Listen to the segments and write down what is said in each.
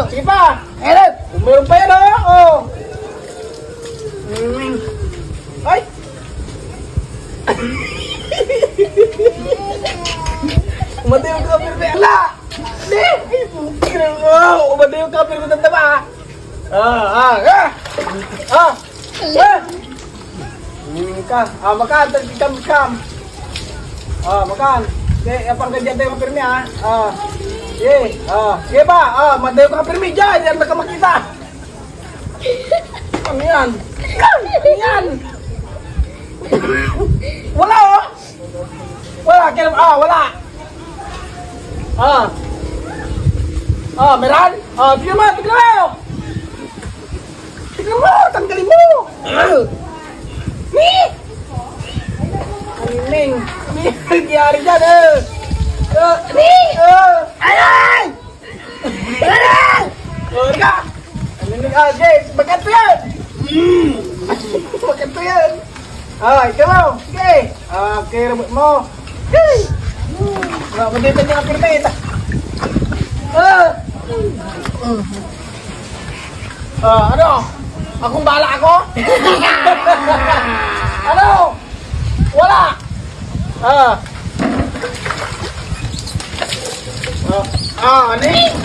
Sige pa. Meron. Meron pa yan, oh. Ay. Umatay yung kapir na. Ala. Hindi. Umatay yung kapir na tama. Makan. Kam. Makan. Okay, apang ganyan tayo kapir niya, sige pa. Matay yung kapir niya dyan. Yan baka makita. Ano yan? Ano yan? Wala, oh. Wala, wala. Meron? Tignan mo. Tignan mo, tanggalin mo. Ming, nangyari dyan, Ayan! Ka! James, bagat to yan! Bagat to yan! Ikaw mo, sige! Okay, rabot mo. Madito niya ang pirmit. Ano? Akong bala ako? Ano? Wala! Ani?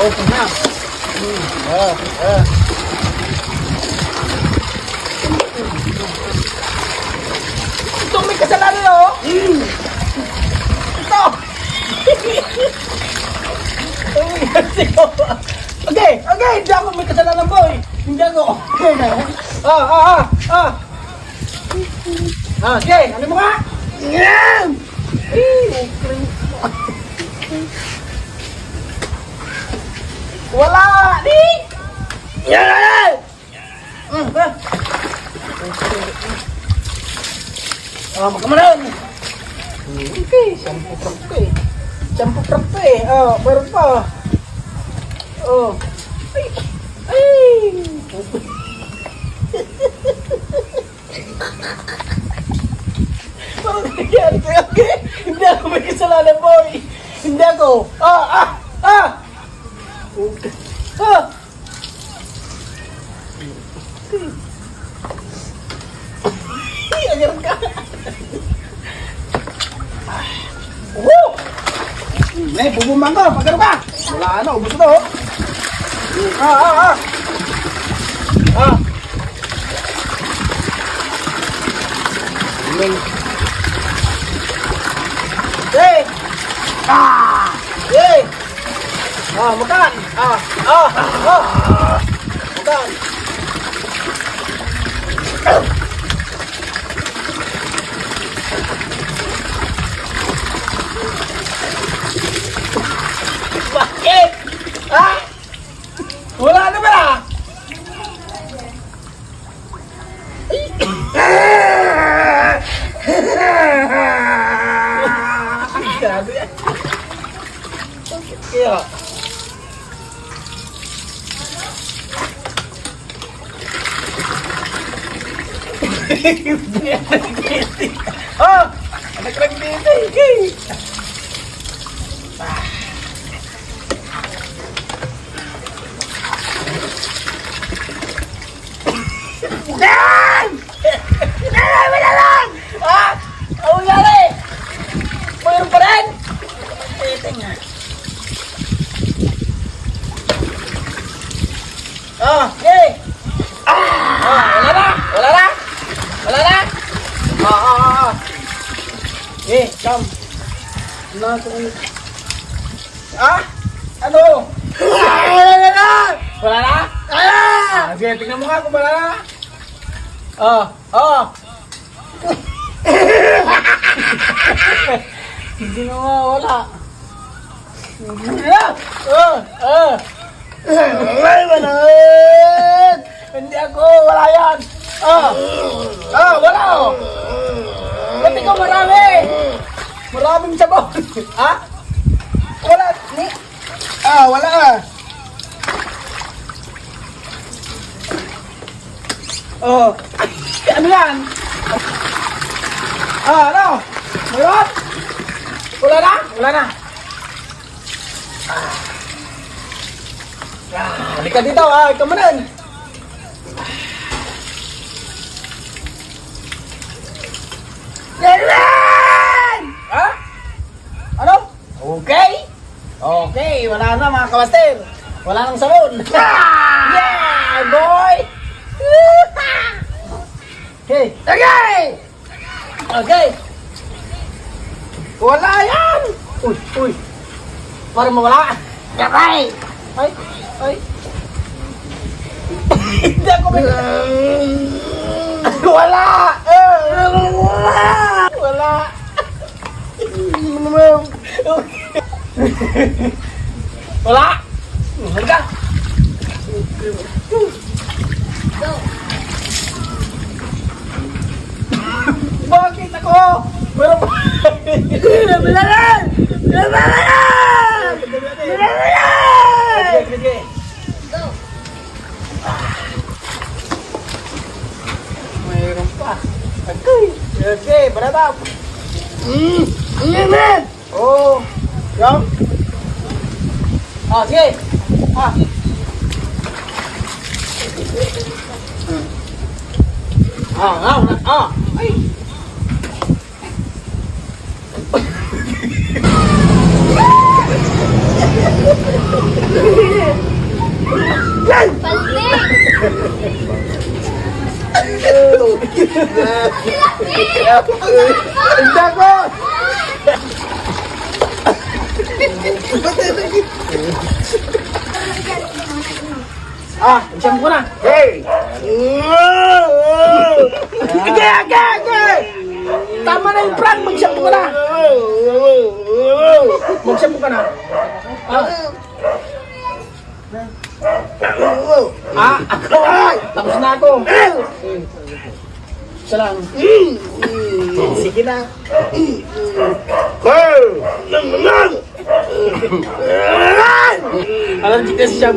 Open na. Ito may kasalanan, oh! Ito! Okay, hindi ako may kasalanan, boy! Hindi ako. Sige, ano mo ka? Wala! Di! Yan! Magkamaran! Okay, sampu prap to eh. Meron pa. Ay! Okay. Hindi ako may kasalanan, boy. Hindi ako. Agar ka. Bubumang ko. Pagkano ka? Wala na. Ubus ito, oh. Hey! Hey! Makan! Makan! Bakit? Wala na ba? Grabe yan. Kaya nagkragdito. Ang nangyari? Mayroon pa rin? Tingnan. Okay. Wala na? Okay, come. Ano? Wala na? Sige, tingnan mo nga kung wala na. Hindi na wala. Hindi ako, wala yan. Wala. Ba't ikaw marami? Maraming sabon. Wala. Wala. Ano yan? Ano? Meron? Wala na? Halika dito, ikaw mo rin. Yan! Ha? Ano? Okay? Okay, wala na mga kawaster. Wala nang salon. Yeah, boy! Okay, okay! Okay! Wala yan! Uy, uy! Parang mawala. Yakay! Ay, ay. Hindi ako may... Wala! Wala! Wala! Halika! Bakit ako? Pero... Bilangan! Bilangan! Bilangan! Sige, mayroon pa. Okay. Okay, beratap. Man. Oh. Yang. Sige. Ay. Hindi ako! Isang ko na. Hey! Okay! Tama na yung prank, mag-shampoo ka na. Mag-shampoo ka na. Ako! Tapos na ako. Isa lang. Sige na. Allergic na siya.